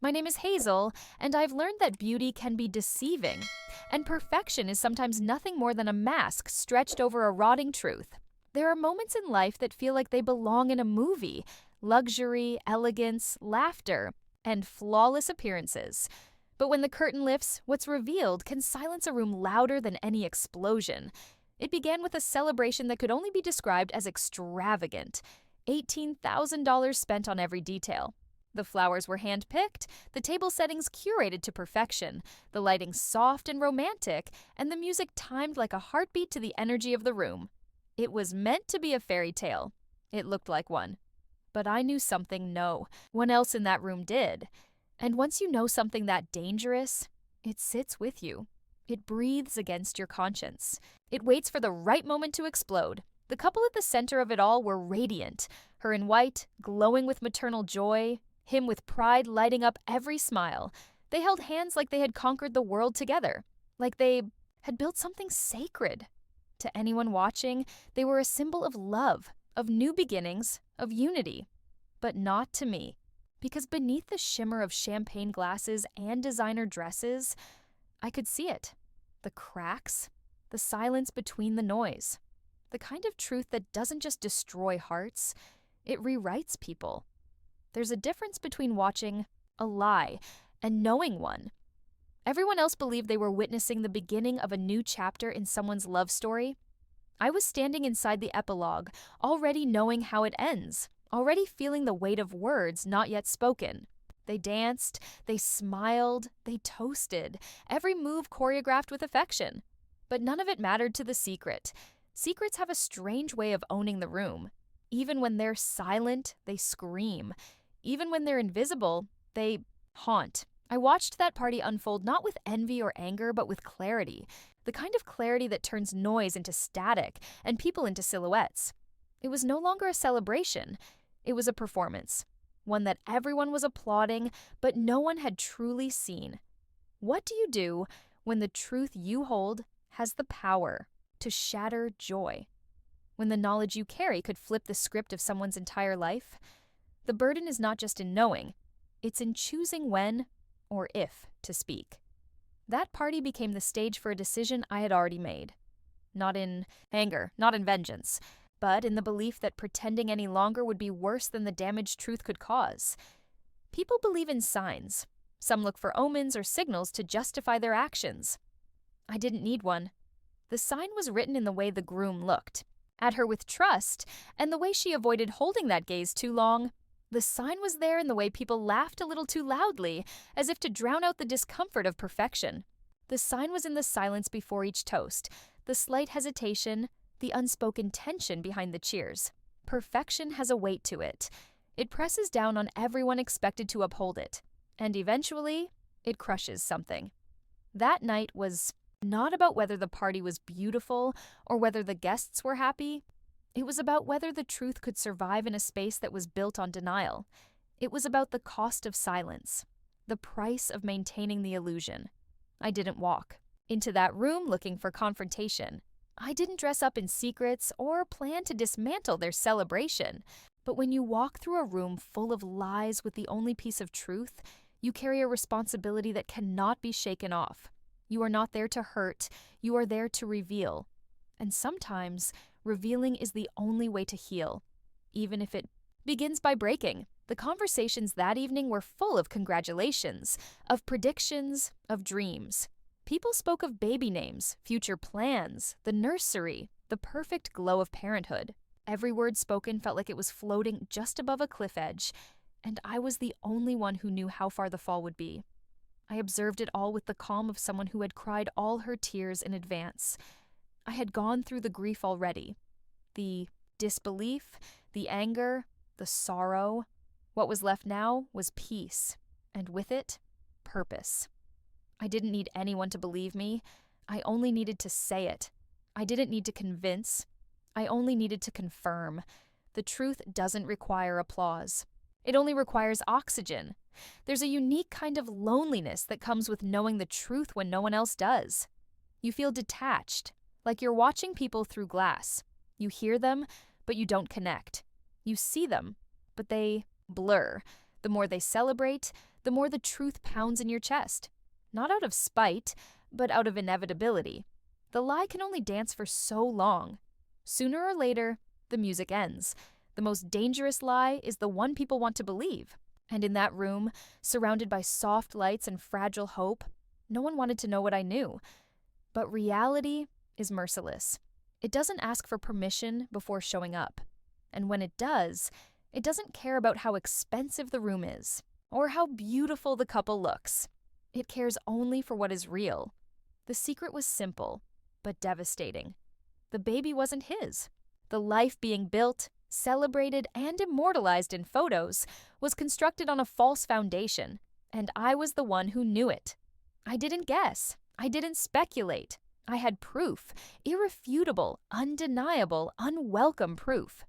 My name is Hazel, and I've learned that beauty can be deceiving, and perfection is sometimes nothing more than a mask stretched over a rotting truth. There are moments in life that feel like they belong in a movie: luxury, elegance, laughter, and flawless appearances. But when the curtain lifts, what's revealed can silence a room louder than any explosion. It began with a celebration that could only be described as extravagant. $18,000 spent on every detail. The flowers were hand-picked, the table settings curated to perfection, the lighting soft and romantic, and the music timed like a heartbeat to the energy of the room. It was meant to be a fairy tale. It looked like one. But I knew something no one else in that room did. And once you know something that dangerous, it sits with you. It breathes against your conscience. It waits for the right moment to explode. The couple at the center of it all were radiant, her in white, glowing with maternal joy, him with pride lighting up every smile. They held hands like they had conquered the world together, like they had built something sacred. To anyone watching, they were a symbol of love, of new beginnings, of unity. But not to me, because beneath the shimmer of champagne glasses and designer dresses, I could see it. The cracks, the silence between the noise. The kind of truth that doesn't just destroy hearts, it rewrites people. There's a difference between watching a lie and knowing one. Everyone else believed they were witnessing the beginning of a new chapter in someone's love story. I was standing inside the epilogue, already knowing how it ends, already feeling the weight of words not yet spoken. They danced, they smiled, they toasted, every move choreographed with affection. But none of it mattered to the secret. Secrets have a strange way of owning the room. Even when they're silent, they scream. Even when they're invisible, they haunt. I watched that party unfold not with envy or anger, but with clarity. The kind of clarity that turns noise into static and people into silhouettes. It was no longer a celebration. It was a performance. One that everyone was applauding, but no one had truly seen. What do you do when the truth you hold has the power to shatter joy? When the knowledge you carry could flip the script of someone's entire life? The burden is not just in knowing, it's in choosing when or if to speak. That party became the stage for a decision I had already made. Not in anger, not in vengeance, but in the belief that pretending any longer would be worse than the damage truth could cause. People believe in signs. Some look for omens or signals to justify their actions. I didn't need one. The sign was written in the way the groom looked, at her with trust, and the way she avoided holding that gaze too long. The sign was there in the way people laughed a little too loudly, as if to drown out the discomfort of perfection. The sign was in the silence before each toast, the slight hesitation, the unspoken tension behind the cheers. Perfection has a weight to it. It presses down on everyone expected to uphold it, and eventually, it crushes something. That night was not about whether the party was beautiful or whether the guests were happy. It was about whether the truth could survive in a space that was built on denial. It was about the cost of silence, the price of maintaining the illusion. I didn't walk into that room looking for confrontation. I didn't dress up in secrets or plan to dismantle their celebration. But when you walk through a room full of lies with the only piece of truth, you carry a responsibility that cannot be shaken off. You are not there to hurt, you are there to reveal. And sometimes, revealing is the only way to heal, even if it begins by breaking. The conversations that evening were full of congratulations, of predictions, of dreams. People spoke of baby names, future plans, the nursery, the perfect glow of parenthood. Every word spoken felt like it was floating just above a cliff edge, and I was the only one who knew how far the fall would be. I observed it all with the calm of someone who had cried all her tears in advance. I had gone through the grief already. The disbelief, the anger, the sorrow. What was left now was peace, and with it, purpose. I didn't need anyone to believe me. I only needed to say it. I didn't need to convince. I only needed to confirm. The truth doesn't require applause. It only requires oxygen. There's a unique kind of loneliness that comes with knowing the truth when no one else does. You feel detached, like you're watching people through glass. You hear them, but you don't connect. You see them, but they blur. The more they celebrate, the more the truth pounds in your chest. Not out of spite, but out of inevitability. The lie can only dance for so long. Sooner or later, the music ends. The most dangerous lie is the one people want to believe. And in that room, surrounded by soft lights and fragile hope, no one wanted to know what I knew. But reality is merciless. It doesn't ask for permission before showing up. And when it doesn't care about how expensive the room is or how beautiful the couple looks. It cares only for what is real. The secret was simple, but devastating. The baby wasn't his. The life being built, celebrated, and immortalized in photos was constructed on a false foundation, and I was the one who knew it. I didn't guess. I didn't speculate. I had proof, irrefutable, undeniable, unwelcome proof.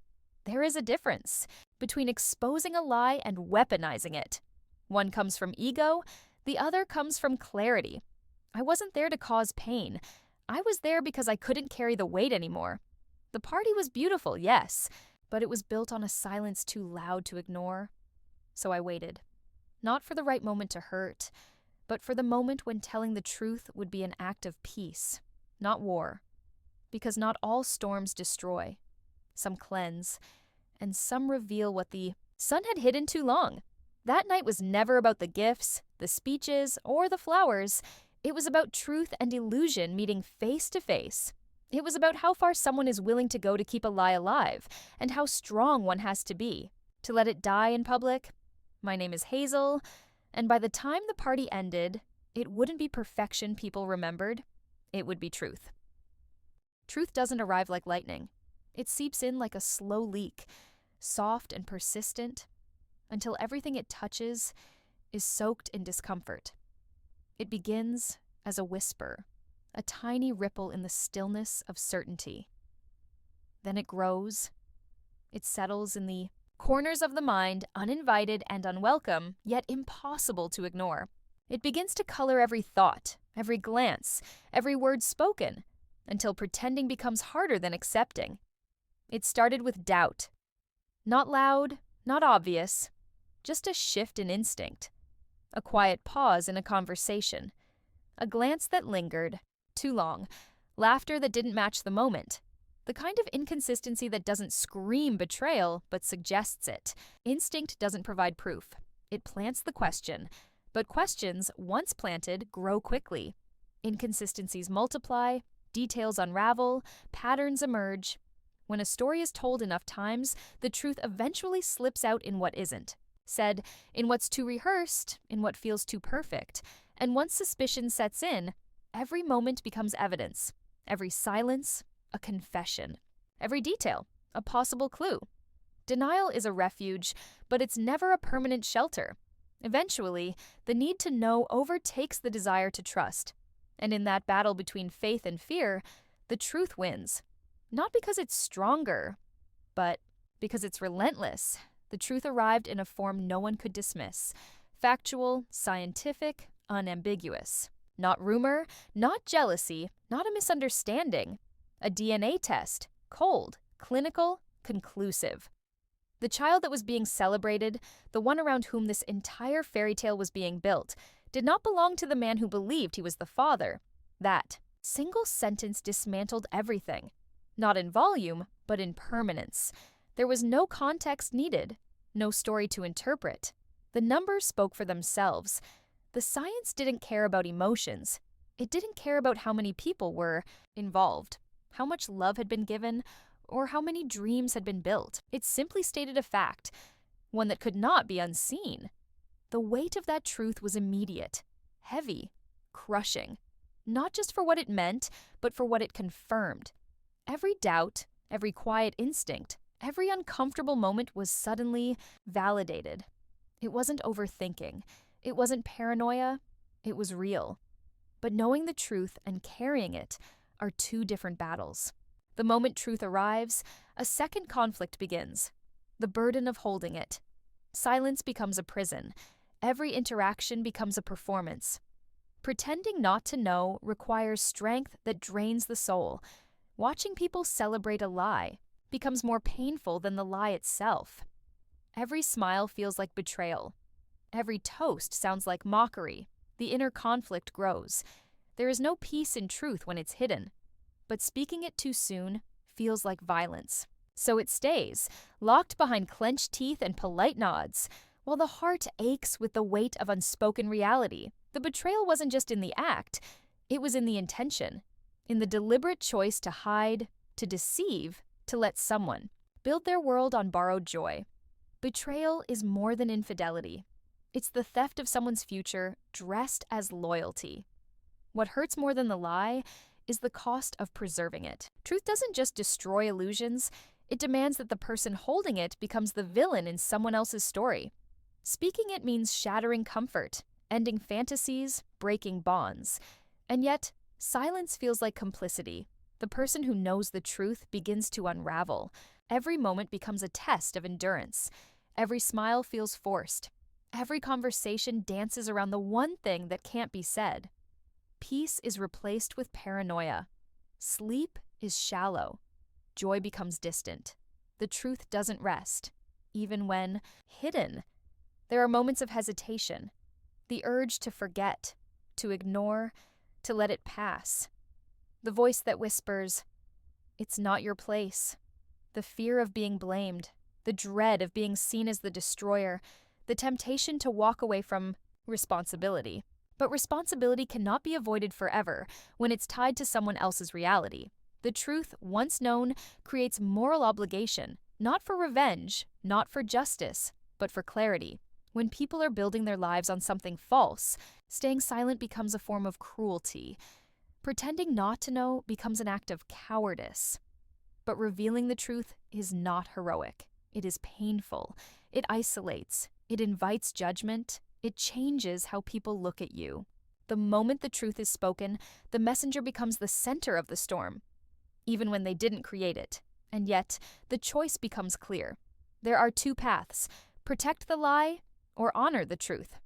There is a difference between exposing a lie and weaponizing it. One comes from ego, the other comes from clarity. I wasn't there to cause pain. I was there because I couldn't carry the weight anymore. The party was beautiful, yes, but it was built on a silence too loud to ignore. So I waited. Not for the right moment to hurt, but for the moment when telling the truth would be an act of peace, not war. Because not all storms destroy. Some cleanse, and some reveal what the sun had hidden too long. That night was never about the gifts, the speeches, or the flowers. It was about truth and illusion meeting face to face. It was about how far someone is willing to go to keep a lie alive, and how strong one has to be to let it die in public. My name is Hazel, and by the time the party ended, it wouldn't be perfection people remembered. It would be truth. Truth doesn't arrive like lightning. It seeps in like a slow leak, soft and persistent, until everything it touches is soaked in discomfort. It begins as a whisper, a tiny ripple in the stillness of certainty. Then it grows. It settles in the corners of the mind, uninvited and unwelcome, yet impossible to ignore. It begins to color every thought, every glance, every word spoken, until pretending becomes harder than accepting. It started with doubt. Not loud, not obvious, just a shift in instinct. A quiet pause in a conversation. A glance that lingered, too long. Laughter that didn't match the moment. The kind of inconsistency that doesn't scream betrayal, but suggests it. Instinct doesn't provide proof. It plants the question. But questions, once planted, grow quickly. Inconsistencies multiply, details unravel, patterns emerge. When a story is told enough times, the truth eventually slips out in what isn't. Said, in what's too rehearsed, in what feels too perfect. And once suspicion sets in, every moment becomes evidence. Every silence, a confession. Every detail, a possible clue. Denial is a refuge, but it's never a permanent shelter. Eventually, the need to know overtakes the desire to trust. And in that battle between faith and fear, the truth wins. Not because it's stronger, but because it's relentless. The truth arrived in a form no one could dismiss. Factual, scientific, unambiguous. Not rumor, not jealousy, not a misunderstanding. A DNA test, cold, clinical, conclusive. The child that was being celebrated, the one around whom this entire fairy tale was being built, did not belong to the man who believed he was the father. That single sentence dismantled everything. Not in volume, but in permanence. There was no context needed, no story to interpret. The numbers spoke for themselves. The science didn't care about emotions. It didn't care about how many people were involved, how much love had been given, or how many dreams had been built. It simply stated a fact, one that could not be unseen. The weight of that truth was immediate, heavy, crushing, not just for what it meant, but for what it confirmed. Every doubt, every quiet instinct, every uncomfortable moment was suddenly validated. It wasn't overthinking. It wasn't paranoia. It was real. But knowing the truth and carrying it are two different battles. The moment truth arrives, a second conflict begins. The burden of holding it. Silence becomes a prison. Every interaction becomes a performance. Pretending not to know requires strength that drains the soul. Watching people celebrate a lie becomes more painful than the lie itself. Every smile feels like betrayal. Every toast sounds like mockery. The inner conflict grows. There is no peace in truth when it's hidden. But speaking it too soon feels like violence. So it stays, locked behind clenched teeth and polite nods, while the heart aches with the weight of unspoken reality. The betrayal wasn't just in the act, it was in the intention, in the deliberate choice to hide, to deceive, to let someone build their world on borrowed joy. Betrayal is more than infidelity. It's the theft of someone's future dressed as loyalty. What hurts more than the lie is the cost of preserving it. Truth doesn't just destroy illusions, it demands that the person holding it becomes the villain in someone else's story. Speaking it means shattering comfort, ending fantasies, breaking bonds. And yet, silence feels like complicity. The person who knows the truth begins to unravel. Every moment becomes a test of endurance. Every smile feels forced. Every conversation dances around the one thing that can't be said. Peace is replaced with paranoia. Sleep is shallow. Joy becomes distant. The truth doesn't rest, even when hidden. There are moments of hesitation, the urge to forget, to ignore, to let it pass. The voice that whispers, "It's not your place." The fear of being blamed, the dread of being seen as the destroyer, the temptation to walk away from responsibility. But responsibility cannot be avoided forever when it's tied to someone else's reality. The truth, once known, creates moral obligation, not for revenge, not for justice, but for clarity. When people are building their lives on something false, staying silent becomes a form of cruelty. Pretending not to know becomes an act of cowardice. But revealing the truth is not heroic. It is painful. It isolates. It invites judgment. It changes how people look at you. The moment the truth is spoken, the messenger becomes the center of the storm, even when they didn't create it. And yet, the choice becomes clear. There are two paths: protect the lie or honor the truth.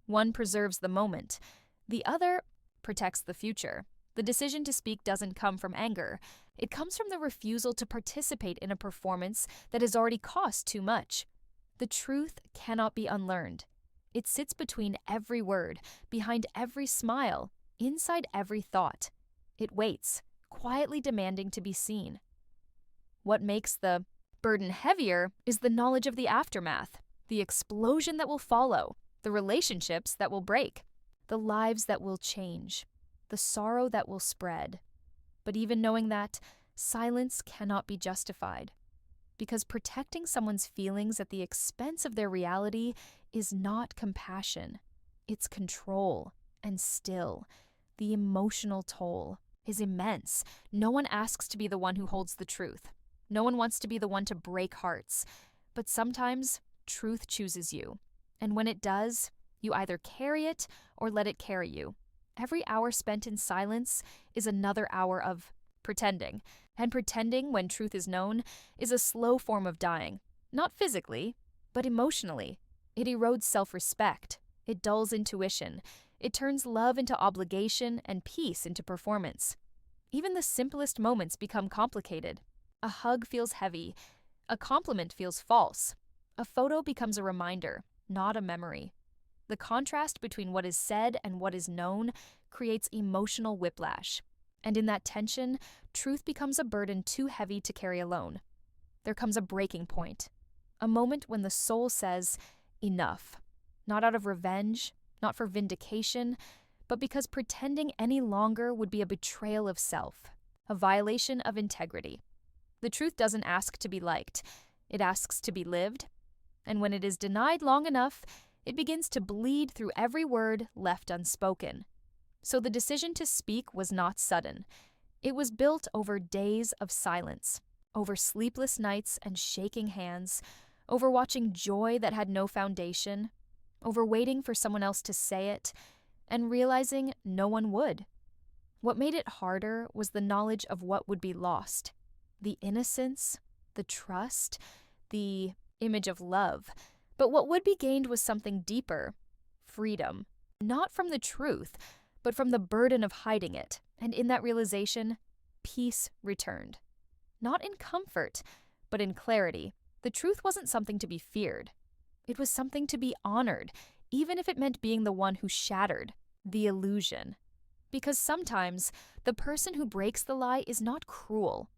One preserves the moment. The other protects the future. The decision to speak doesn't come from anger. It comes from the refusal to participate in a performance that has already cost too much. The truth cannot be unlearned. It sits between every word, behind every smile, inside every thought. It waits, quietly demanding to be seen. What makes the burden heavier is the knowledge of the aftermath, the explosion that will follow, the relationships that will break, the lives that will change, the sorrow that will spread. But even knowing that, silence cannot be justified. Because protecting someone's feelings at the expense of their reality is not compassion. It's control. And still, the emotional toll is immense. No one asks to be the one who holds the truth. No one wants to be the one to break hearts. But sometimes, truth chooses you. And when it does, you either carry it or let it carry you. Every hour spent in silence is another hour of pretending. And pretending, when truth is known, is a slow form of dying. Not physically, but emotionally. It erodes self-respect. It dulls intuition. It turns love into obligation and peace into performance. Even the simplest moments become complicated. A hug feels heavy. A compliment feels false. A photo becomes a reminder, not a memory. The contrast between what is said and what is known creates emotional whiplash. And in that tension, truth becomes a burden too heavy to carry alone. There comes a breaking point, a moment when the soul says, enough. Not out of revenge, not for vindication, but because pretending any longer would be a betrayal of self, a violation of integrity. The truth doesn't ask to be liked, it asks to be lived. And when it is denied long enough, it begins to bleed through every word left unspoken. So the decision to speak was not sudden. It was built over days of silence, over sleepless nights and shaking hands, over watching joy that had no foundation, over waiting for someone else to say it, and realizing no one would. What made it harder was the knowledge of what would be lost. The innocence, the trust, the image of love. But what would be gained was something deeper: freedom. Not from the truth, but from the burden of hiding it. And in that realization, peace returned. Not in comfort, but in clarity. The truth wasn't something to be feared. It was something to be honored, even if it meant being the one who shattered the illusion. Because sometimes the person who breaks the lie is not cruel.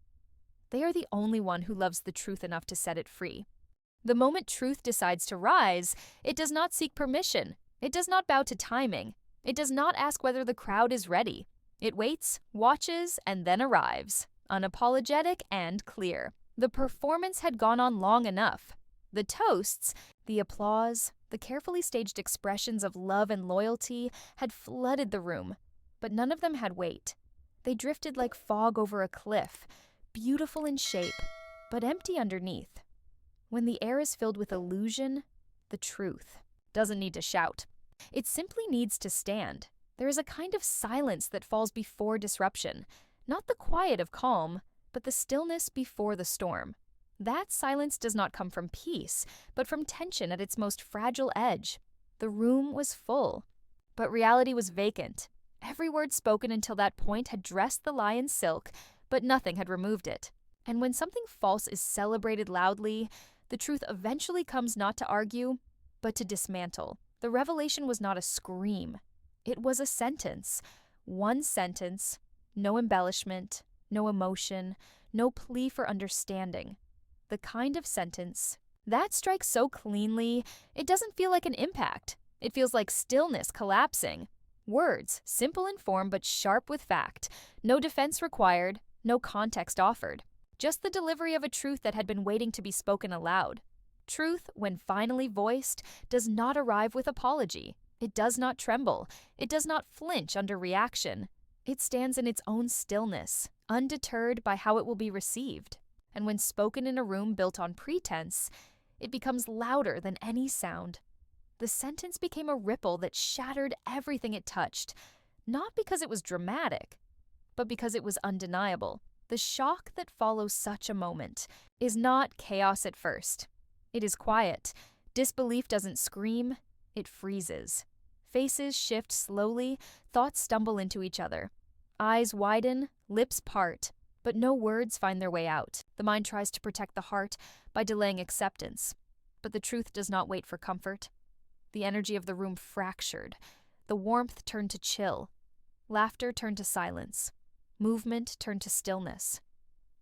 They are the only one who loves the truth enough to set it free. The moment truth decides to rise, it does not seek permission. It does not bow to timing. It does not ask whether the crowd is ready. It waits, watches, and then arrives, unapologetic and clear. The performance had gone on long enough. The toasts, the applause, the carefully staged expressions of love and loyalty had flooded the room, but none of them had weight. They drifted like fog over a cliff, beautiful in shape, but empty underneath. When the air is filled with illusion, the truth doesn't need to shout. It simply needs to stand. There is a kind of silence that falls before disruption, not the quiet of calm, but the stillness before the storm. That silence does not come from peace, but from tension at its most fragile edge. The room was full, but reality was vacant. Every word spoken until that point had dressed the lie in silk, but nothing had removed it. And when something false is celebrated loudly, the truth eventually comes not to argue, but to dismantle. The revelation was not a scream. It was a sentence. One sentence, no embellishment, no emotion, no plea for understanding. The kind of sentence that strikes so cleanly, it doesn't feel like an impact. It feels like stillness collapsing. Words, simple in form but sharp with fact. No defense required, no context offered. Just the delivery of a truth that had been waiting to be spoken aloud. Truth, when finally voiced, does not arrive with apology. It does not tremble. It does not flinch under reaction. It stands in its own stillness, undeterred by how it will be received. And when spoken in a room built on pretense, it becomes louder than any sound. The sentence became a ripple that shattered everything it touched, not because it was dramatic, but because it was undeniable. The shock that follows such a moment is not chaos at first. It is quiet. Disbelief doesn't scream, it freezes. Faces shift slowly, thoughts stumble into each other. Eyes widen, lips part, but no words find their way out. The mind tries to protect the heart by delaying acceptance, but the truth does not wait for comfort. The energy of the room fractured. The warmth turned to chill. Laughter turned to silence. Movement turned to stillness.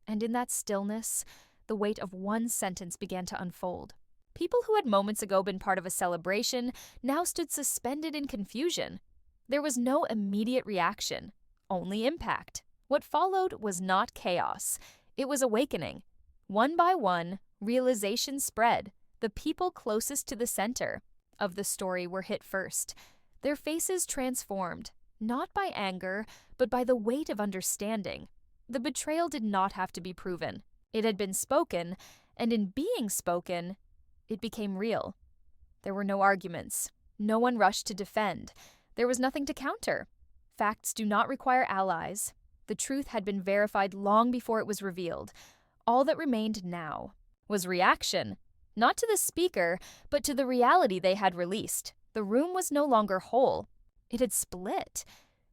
And in that stillness, the weight of one sentence began to unfold. People who had moments ago been part of a celebration now stood suspended in confusion. There was no immediate reaction, only impact. What followed was not chaos. It was awakening. One by one, realization spread. The people closest to the center of the story were hit first. Their faces transformed, not by anger, but by the weight of understanding. The betrayal did not have to be proven. It had been spoken, and in being spoken, it became real. There were no arguments. No one rushed to defend. There was nothing to counter. Facts do not require allies. The truth had been verified long before it was revealed. All that remained now was reaction, not to the speaker, but to the reality they had released. The room was no longer whole. It had split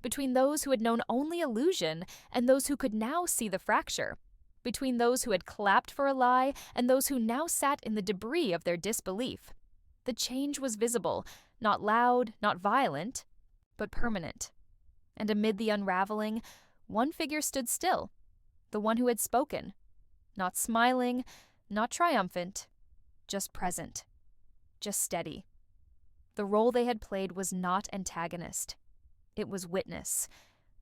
between those who had known only illusion and those who could now see the fracture, between those who had clapped for a lie and those who now sat in the debris of their disbelief. The change was visible, not loud, not violent, but permanent. And amid the unraveling, one figure stood still, the one who had spoken, not smiling, not triumphant, just present, just steady. The role they had played was not antagonist. It was witness,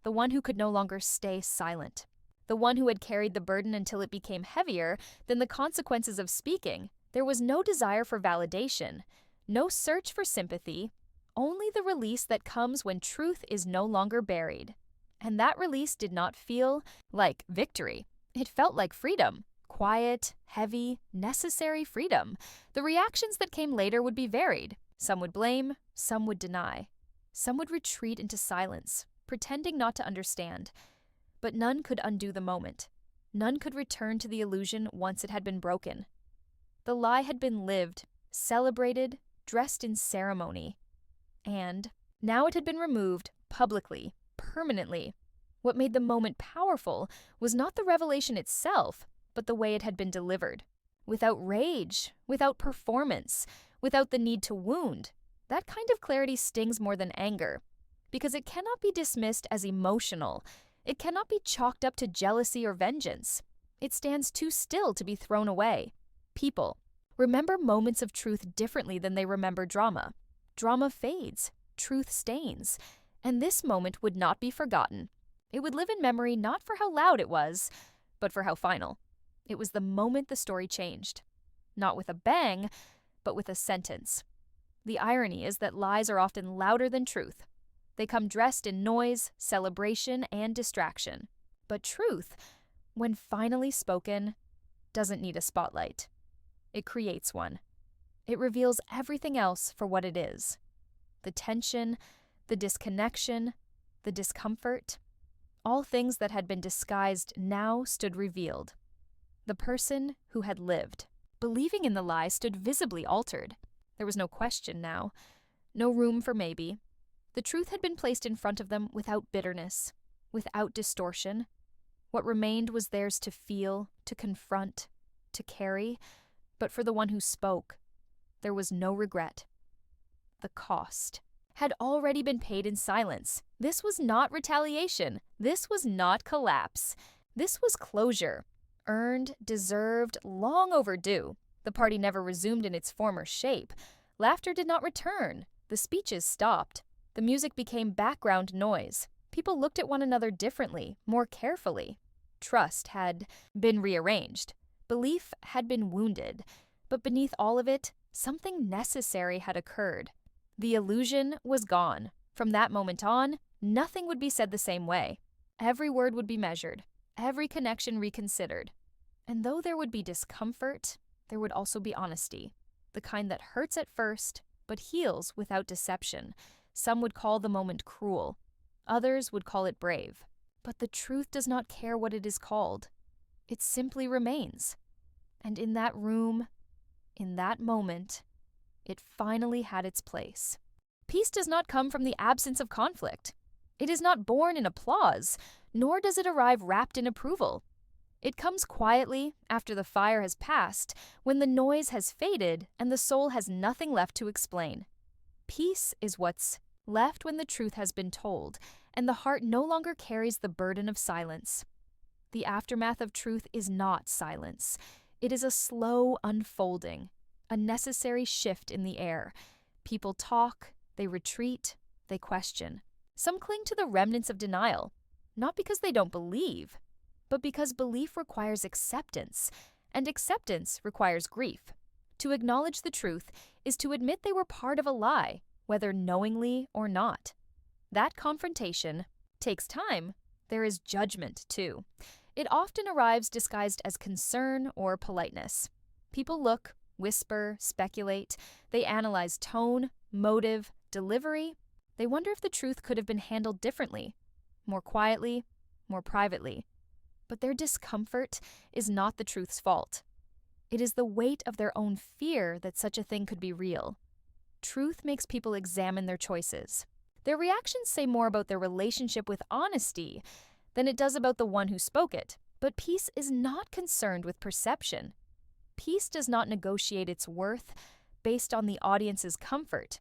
the one who could no longer stay silent, the one who had carried the burden until it became heavier than the consequences of speaking. There was no desire for validation, no search for sympathy, only the release that comes when truth is no longer buried. And that release did not feel like victory. It felt like freedom. Quiet, heavy, necessary freedom. The reactions that came later would be varied. Some would blame, some would deny. Some would retreat into silence, pretending not to understand. But none could undo the moment. None could return to the illusion once it had been broken. The lie had been lived, celebrated, dressed in ceremony. And now it had been removed, publicly, permanently. What made the moment powerful was not the revelation itself, but the way it had been delivered. Without rage, without performance, without the need to wound. That kind of clarity stings more than anger, because it cannot be dismissed as emotional. It cannot be chalked up to jealousy or vengeance. It stands too still to be thrown away. People remember moments of truth differently than they remember drama. Drama fades, truth stains, and this moment would not be forgotten. It would live in memory not for how loud it was, but for how final. It was the moment the story changed. Not with a bang, but with a sentence. The irony is that lies are often louder than truth. They come dressed in noise, celebration, and distraction. But truth, when finally spoken, doesn't need a spotlight. It creates one. It reveals everything else for what it is. The tension, the disconnection, the discomfort, all things that had been disguised now stood revealed. The person who had lived, believing in the lie, stood visibly altered. There was no question now, no room for maybe. The truth had been placed in front of them without bitterness, without distortion. What remained was theirs to feel, to confront, to carry, but for the one who spoke, there was no regret. The cost had already been paid in silence. This was not retaliation. This was not collapse. This was closure. Earned, deserved, long overdue. The party never resumed in its former shape. Laughter did not return. The speeches stopped. The music became background noise. People looked at one another differently, more carefully. Trust had been rearranged. Belief had been wounded. But beneath all of it, something necessary had occurred. The illusion was gone. From that moment on, nothing would be said the same way. Every word would be measured, every connection reconsidered. And though there would be discomfort, there would also be honesty, the kind that hurts at first, but heals without deception. Some would call the moment cruel. Others would call it brave. But the truth does not care what it is called. It simply remains. And in that room, in that moment, it finally had its place. Peace does not come from the absence of conflict. It is not born in applause, nor does it arrive wrapped in approval. It comes quietly after the fire has passed, when the noise has faded and the soul has nothing left to explain. Peace is what's left when the truth has been told, and the heart no longer carries the burden of silence. The aftermath of truth is not silence. It is a slow unfolding, a necessary shift in the air. People talk, they retreat, they question. Some cling to the remnants of denial, not because they don't believe, but because belief requires acceptance, and acceptance requires grief. To acknowledge the truth is to admit they were part of a lie, whether knowingly or not. That confrontation takes time. There is judgment, too. It often arrives disguised as concern or politeness. People look, whisper, speculate. They analyze tone, motive, delivery. They wonder if the truth could have been handled differently, more quietly, more privately. But their discomfort is not the truth's fault. It is the weight of their own fear that such a thing could be real. Truth makes people examine their choices. Their reactions say more about their relationship with honesty than it does about the one who spoke it. But peace is not concerned with perception. Peace does not negotiate its worth based on the audience's comfort.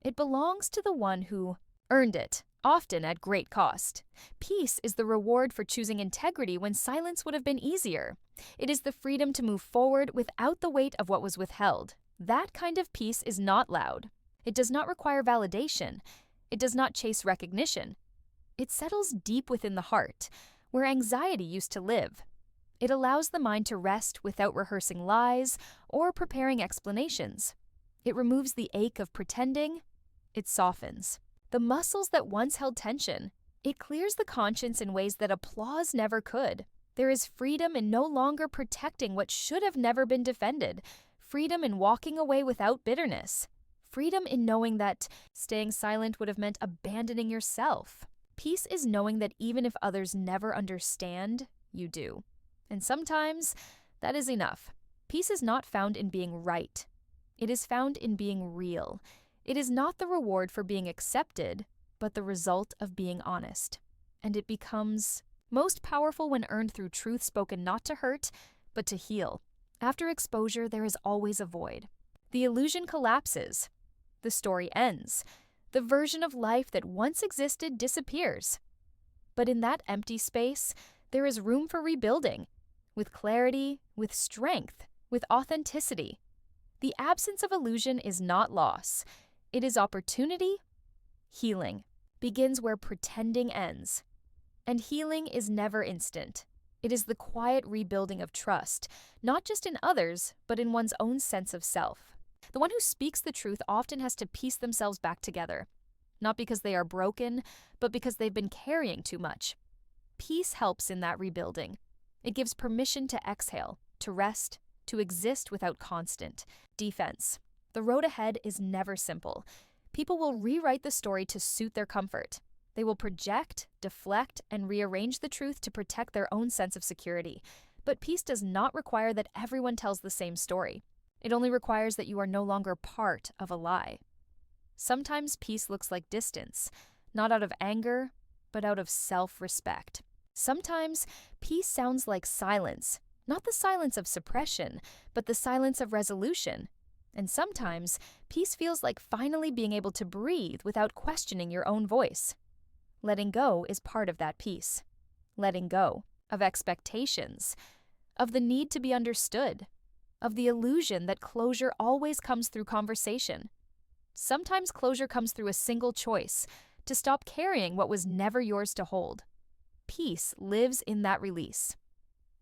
It belongs to the one who earned it, often at great cost. Peace is the reward for choosing integrity when silence would have been easier. It is the freedom to move forward without the weight of what was withheld. That kind of peace is not loud. It does not require validation. It does not chase recognition. It settles deep within the heart, where anxiety used to live. It allows the mind to rest without rehearsing lies or preparing explanations. It removes the ache of pretending. It softens the muscles that once held tension. It clears the conscience in ways that applause never could. There is freedom in no longer protecting what should have never been defended. Freedom in walking away without bitterness. Freedom in knowing that staying silent would have meant abandoning yourself. Peace is knowing that even if others never understand, you do. And sometimes, that is enough. Peace is not found in being right. It is found in being real. It is not the reward for being accepted, but the result of being honest. And it becomes most powerful when earned through truth spoken not to hurt, but to heal. After exposure, there is always a void. The illusion collapses. The story ends. The version of life that once existed disappears. But in that empty space, there is room for rebuilding, with clarity, with strength, with authenticity. The absence of illusion is not loss. It is opportunity. Healing begins where pretending ends. And healing is never instant. It is the quiet rebuilding of trust, not just in others, but in one's own sense of self. The one who speaks the truth often has to piece themselves back together, not because they are broken, but because they've been carrying too much. Peace helps in that rebuilding. It gives permission to exhale, to rest, to exist without constant defense. The road ahead is never simple. People will rewrite the story to suit their comfort. They will project, deflect, and rearrange the truth to protect their own sense of security. But peace does not require that everyone tells the same story. It only requires that you are no longer part of a lie. Sometimes peace looks like distance, not out of anger, but out of self-respect. Sometimes peace sounds like silence, not the silence of suppression, but the silence of resolution. And sometimes peace feels like finally being able to breathe without questioning your own voice. Letting go is part of that peace. Letting go of expectations, of the need to be understood, of the illusion that closure always comes through conversation. Sometimes closure comes through a single choice, to stop carrying what was never yours to hold. Peace lives in that release.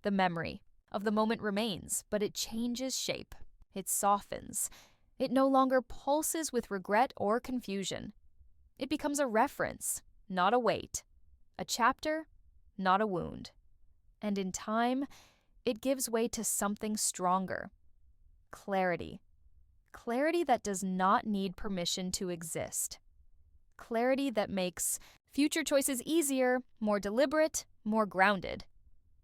The memory of the moment remains, but it changes shape. It softens. It no longer pulses with regret or confusion. It becomes a reference, not a weight. A chapter, not a wound. And in time, it gives way to something stronger. Clarity. Clarity that does not need permission to exist. Clarity that makes future choices easier, more deliberate, more grounded.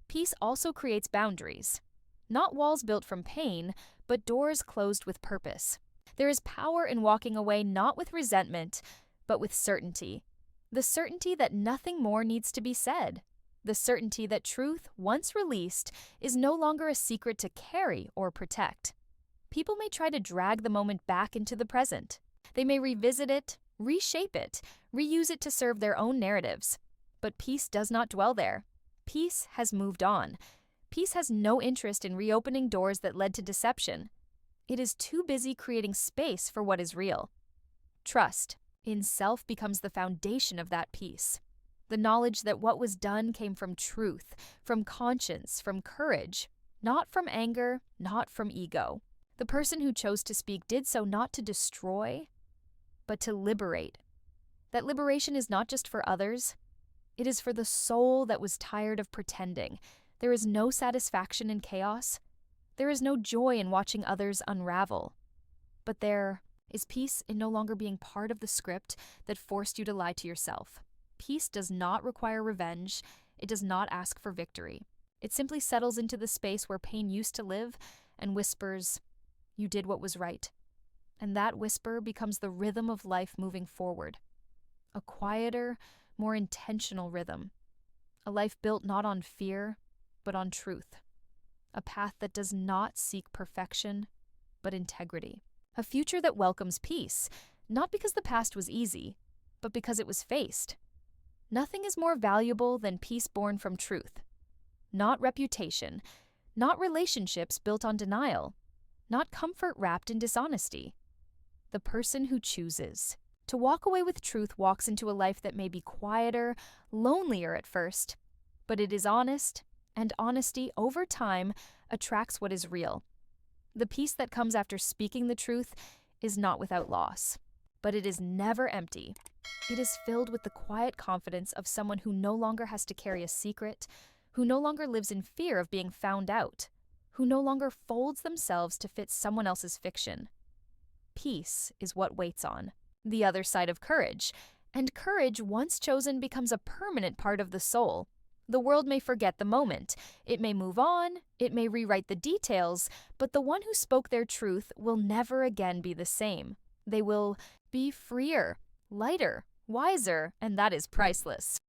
Peace also creates boundaries. Not walls built from pain, but doors closed with purpose. There is power in walking away not with resentment, but with certainty. The certainty that nothing more needs to be said. The certainty that truth, once released, is no longer a secret to carry or protect. People may try to drag the moment back into the present. They may revisit it, reshape it, reuse it to serve their own narratives. But peace does not dwell there. Peace has moved on. Peace has no interest in reopening doors that led to deception. It is too busy creating space for what is real. Trust in self becomes the foundation of that peace. The knowledge that what was done came from truth, from conscience, from courage, not from anger, not from ego. The person who chose to speak did so not to destroy, but to liberate. That liberation is not just for others. It is for the soul that was tired of pretending. There is no satisfaction in chaos. There is no joy in watching others unravel. But there is peace in no longer being part of the script that forced you to lie to yourself. Peace does not require revenge. It does not ask for victory. It simply settles into the space where pain used to live and whispers, "You did what was right." And that whisper becomes the rhythm of life moving forward. A quieter, more intentional rhythm. A life built not on fear, but on truth. A path that does not seek perfection, but integrity. A future that welcomes peace, not because the past was easy, but because it was faced. Nothing is more valuable than peace born from truth. Not reputation, not relationships built on denial, not comfort wrapped in dishonesty. The person who chooses to walk away with truth walks into a life that may be quieter, lonelier at first, but it is honest, and honesty over time attracts what is real. The peace that comes after speaking the truth is not without loss, but it is never empty. It is filled with the quiet confidence of someone who no longer has to carry a secret, who no longer lives in fear of being found out, who no longer folds themselves to fit someone else's fiction. Peace is what waits on the other side of courage, and courage, once chosen, becomes a permanent part of the soul. The world may forget the moment, it may move on, it may rewrite the details, but the one who spoke their truth will never again be the same. They will be freer, lighter, wiser, and that is priceless.